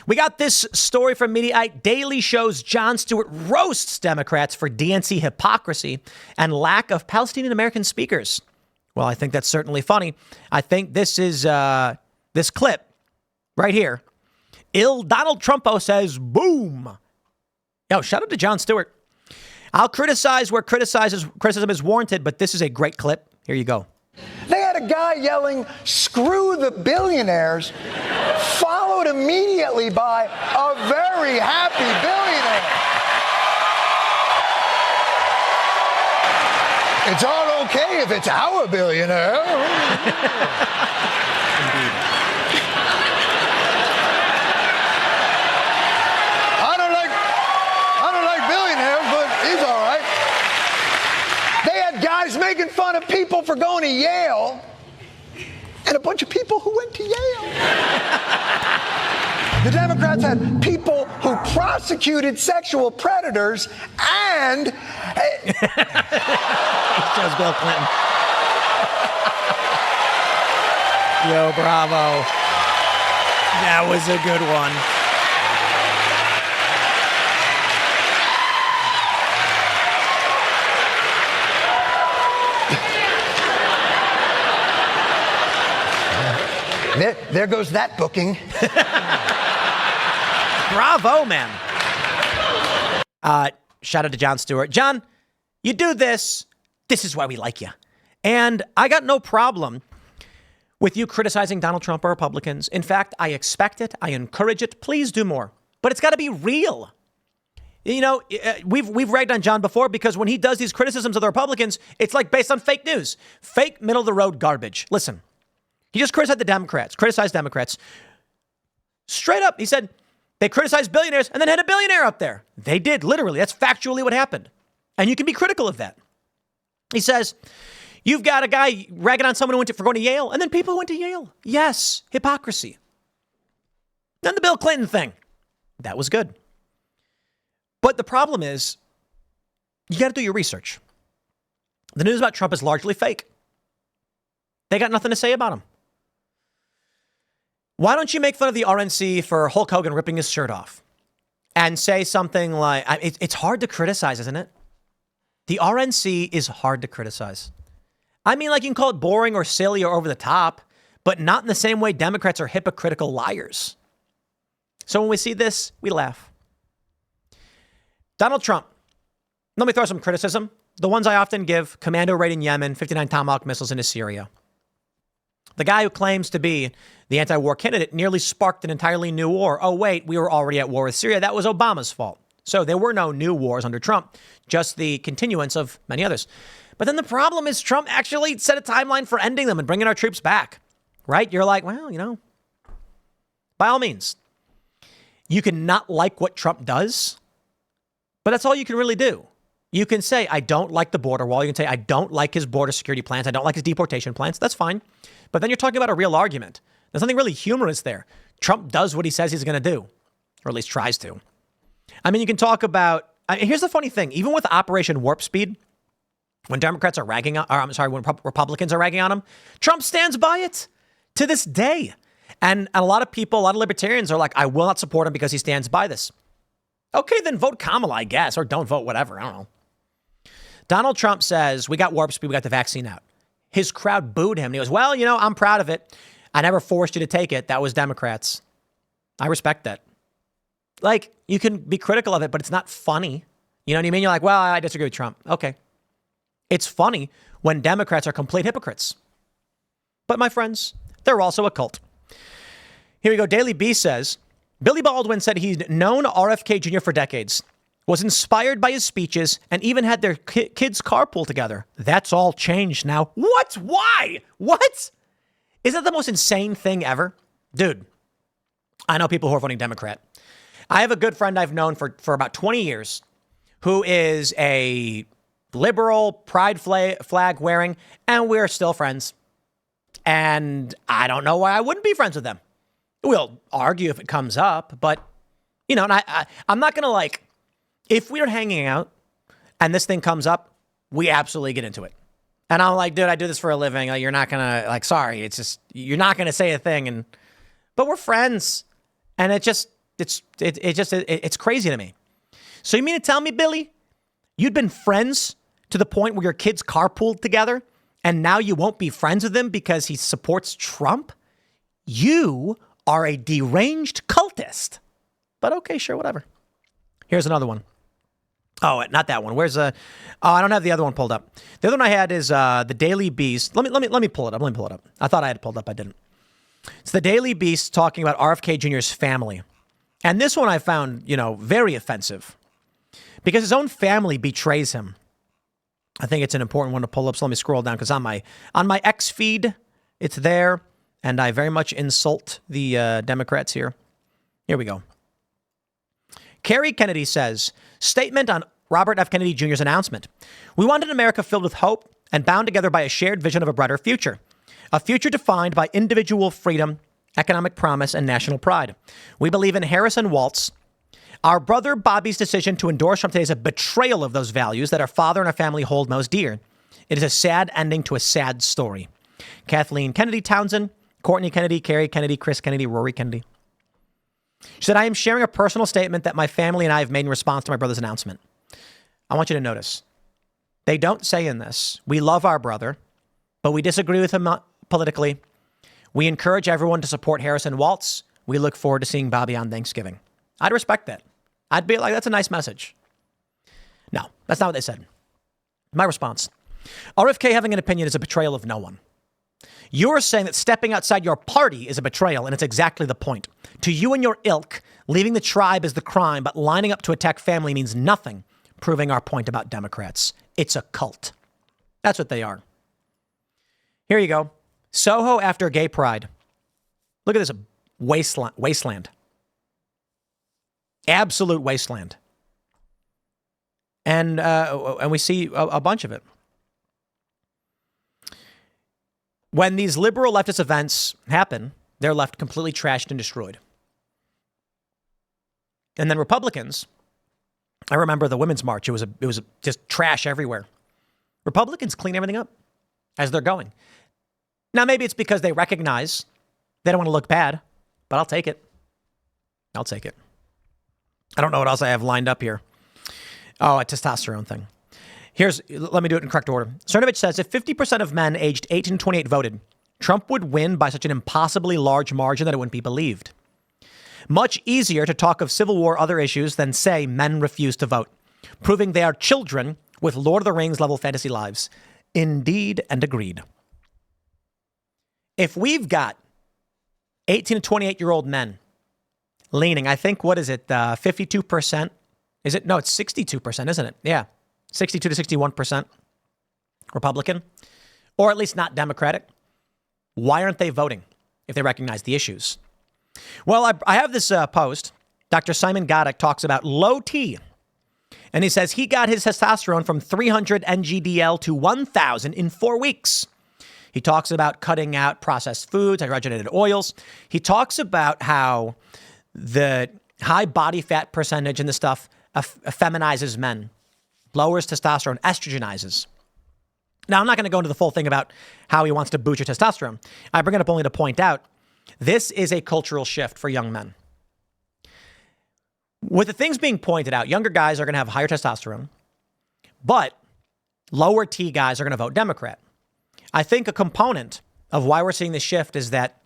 We got this story from Mediaite. Daily shows Jon Stewart roasts Democrats for DNC hypocrisy and lack of Palestinian-American speakers. Well, I think that's certainly funny. I think this is this clip right here. Donald Trumpo says, boom. Yo, shout out to Jon Stewart. I'll criticize where criticism is warranted, but this is a great clip. Here you go. They had a guy yelling, screw the billionaires, followed immediately by a very happy billionaire. It's all okay if it's our billionaire. Indeed. I don't like billionaires, but he's all right. They had guys making fun of people for going to Yale, and a bunch of people who went to Yale. The Democrats had people who prosecuted sexual predators and... He shows Bill Clinton. Yo, bravo. That was a good one. There goes that booking. Bravo, man. Shout out to Jon Stewart. John, you do this. This is why we like you. And I got no problem with you criticizing Donald Trump or Republicans. In fact, I expect it. I encourage it. Please do more. But it's got to be real. You know, we've ragged on John before because when he does these criticisms of the Republicans, it's like based on fake news, fake middle of the road garbage. Listen, he just criticized Democrats. Straight up, he said they criticized billionaires and then had a billionaire up there. They did, literally. That's factually what happened. And you can be critical of that. He says, you've got a guy ragging on someone who went for going to Yale, and then people who went to Yale. Yes, hypocrisy. Then the Bill Clinton thing. That was good. But the problem is, you got to do your research. The news about Trump is largely fake. They got nothing to say about him. Why don't you make fun of the RNC for Hulk Hogan ripping his shirt off and say something like, it's hard to criticize, isn't it? The RNC is hard to criticize. I mean, like you can call it boring or silly or over the top, but not in the same way Democrats are hypocritical liars. So when we see this, we laugh. Donald Trump. Let me throw some criticism. The ones I often give: commando raid in Yemen, 59 Tomahawk missiles into Syria. The guy who claims to be the anti-war candidate nearly sparked an entirely new war. Oh, wait, we were already at war with Syria. That was Obama's fault. So there were no new wars under Trump, just the continuance of many others. But then the problem is Trump actually set a timeline for ending them and bringing our troops back, right? You're like, well, you know, by all means, you can not like what Trump does, but that's all you can really do. You can say, I don't like the border wall. You can say, I don't like his border security plans. I don't like his deportation plans. That's fine. But then you're talking about a real argument. There's something really humorous there. Trump does what he says he's going to do, or at least tries to. I mean, you can talk about, here's the funny thing. Even with Operation Warp Speed, when Democrats are when Republicans are ragging on him, Trump stands by it to this day. And a lot of people, a lot of libertarians are like, I will not support him because he stands by this. Okay, then vote Kamala, I guess, or don't vote whatever. I don't know. Donald Trump says, we got Warp Speed, we got the vaccine out. His crowd booed him. And he goes, well, you know, I'm proud of it. I never forced you to take it. That was Democrats. I respect that. Like, you can be critical of it, but it's not funny. You know what I mean? You're like, well, I disagree with Trump. Okay. It's funny when Democrats are complete hypocrites. But my friends, they're also a cult. Here we go. Daily Beast says, Billy Baldwin said he'd known RFK Jr. for decades, was inspired by his speeches, and even had their kids carpool together. That's all changed now. What? Why? What? Is that the most insane thing ever? Dude, I know people who are voting Democrat. I have a good friend I've known for about 20 years who is a liberal, pride flag wearing, and we're still friends. And I don't know why I wouldn't be friends with them. We'll argue if it comes up, but, you know, and I'm not going to like, if we're hanging out and this thing comes up, we absolutely get into it. And I'm like, dude, I do this for a living. Like, you're not going to, like, sorry, it's just, you're not going to say a thing. But we're friends. And it just, It's crazy to me. So you mean to tell me, Billy, you'd been friends to the point where your kids carpooled together and now you won't be friends with him because he supports Trump? You are a deranged cultist. But okay, sure, whatever. Here's another one. Oh, not that one. Oh, I don't have the other one pulled up. The other one I had is the Daily Beast. Let me pull it up. Let me pull it up. I thought I had it pulled up. I didn't. It's the Daily Beast talking about RFK Jr.'s family. And this one I found, very offensive because his own family betrays him. I think it's an important one to pull up. So let me scroll down because on my X feed, it's there. And I very much insult the Democrats here. Here we go. Kerry Kennedy says, statement on Robert F. Kennedy Jr.'s announcement. We want an America filled with hope and bound together by a shared vision of a brighter future. A future defined by individual freedom, economic promise, and national pride. We believe in Harris and Waltz. Our brother Bobby's decision to endorse Trump today is a betrayal of those values that our father and our family hold most dear. It is a sad ending to a sad story. Kathleen Kennedy Townsend, Courtney Kennedy, Kerry Kennedy, Chris Kennedy, Rory Kennedy. She said, I am sharing a personal statement that my family and I have made in response to my brother's announcement. I want you to notice. They don't say in this, we love our brother, but we disagree with him politically. We encourage everyone to support Harris and Waltz. We look forward to seeing Bobby on Thanksgiving. I'd respect that. I'd be like, that's a nice message. No, that's not what they said. My response. RFK having an opinion is a betrayal of no one. You're saying that stepping outside your party is a betrayal, and it's exactly the point. To you and your ilk, leaving the tribe is the crime, but lining up to attack family means nothing, proving our point about Democrats. It's a cult. That's what they are. Here you go. Soho after gay pride. Look at this wasteland. Absolute wasteland. And we see a bunch of it. When these liberal leftist events happen, they're left completely trashed and destroyed. And then Republicans, I remember the Women's March. It was just trash everywhere. Republicans clean everything up as they're going. Now, maybe it's because they recognize they don't want to look bad, but I'll take it. I'll take it. I don't know what else I have lined up here. Oh, a testosterone thing. Let me do it in correct order. Cernovich says if 50% of men aged 18 to 28 voted, Trump would win by such an impossibly large margin that it wouldn't be believed. Much easier to talk of Civil War other issues than say men refuse to vote, proving they are children with Lord of the Rings level fantasy lives. Indeed and agreed. If we've got 18 to 28-year-old men leaning, I think, 52%? Is it? No, it's 62%, isn't it? Yeah. 62 to 61% Republican, or at least not Democratic. Why aren't they voting if they recognize the issues? Well, I have this post. Dr. Simon Goddick talks about low T, and he says he got his testosterone from 300 NGDL to 1,000 in 4 weeks. He talks about cutting out processed foods, hydrogenated oils. He talks about how the high body fat percentage in this stuff effeminizes men, lowers testosterone, estrogenizes. Now, I'm not going to go into the full thing about how he wants to boost your testosterone. I bring it up only to point out this is a cultural shift for young men. With the things being pointed out, younger guys are going to have higher testosterone, but lower T guys are going to vote Democrat. I think a component of why we're seeing this shift is that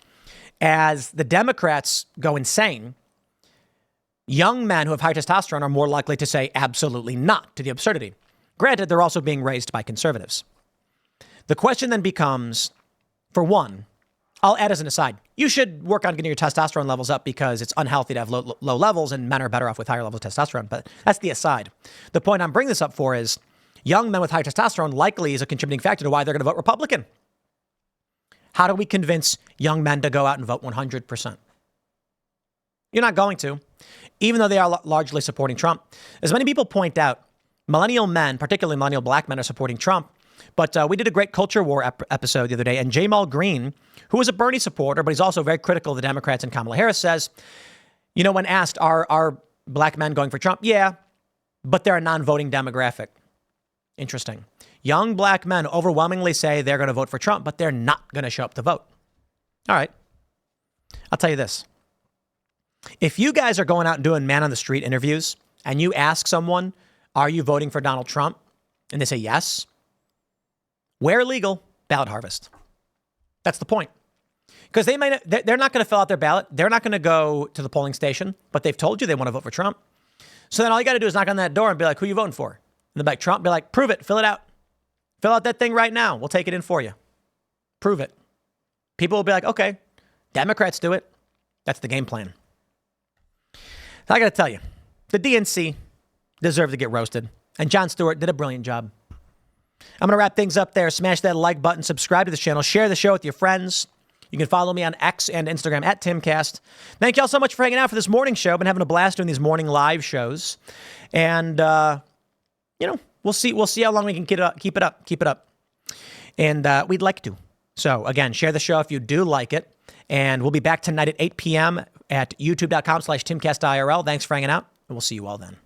as the Democrats go insane, young men who have high testosterone are more likely to say absolutely not to the absurdity. Granted, they're also being raised by conservatives. The question then becomes, for one, I'll add as an aside, you should work on getting your testosterone levels up because it's unhealthy to have low levels and men are better off with higher levels of testosterone. But that's the aside. The point I'm bringing this up for is young men with high testosterone likely is a contributing factor to why they're going to vote Republican. How do we convince young men to go out and vote 100%? You're not going to, even though they are largely supporting Trump. As many people point out, millennial men, particularly millennial black men, are supporting Trump. But we did a great culture war episode the other day, and Jamal Green, who is a Bernie supporter, but he's also very critical of the Democrats and Kamala Harris, says, when asked, are black men going for Trump? Yeah, but they're a non-voting demographic. Interesting. Young black men overwhelmingly say they're going to vote for Trump, but they're not going to show up to vote. All right. I'll tell you this. If you guys are going out and doing man on the street interviews and you ask someone, are you voting for Donald Trump? And they say yes. Where legal, ballot harvest. That's the point. Because they're not going to fill out their ballot. They're not going to go to the polling station, but they've told you they want to vote for Trump. So then all you got to do is knock on that door and be like, who are you voting for? And they'll be like, Trump. Be like, prove it. Fill it out. Fill out that thing right now. We'll take it in for you. Prove it. People will be like, okay, Democrats do it. That's the game plan. So I got to tell you, the DNC deserved to get roasted. And Jon Stewart did a brilliant job. I'm going to wrap things up there. Smash that like button. Subscribe to the channel. Share the show with your friends. You can follow me on X and Instagram at Timcast. Thank you all so much for hanging out for this morning show. I've been having a blast doing these morning live shows. And, we'll see how long we can keep it up. And we'd like to. So, again, share the show if you do like it. And we'll be back tonight at 8 p.m. at youtube.com/TimcastIRL. Thanks for hanging out, and we'll see you all then.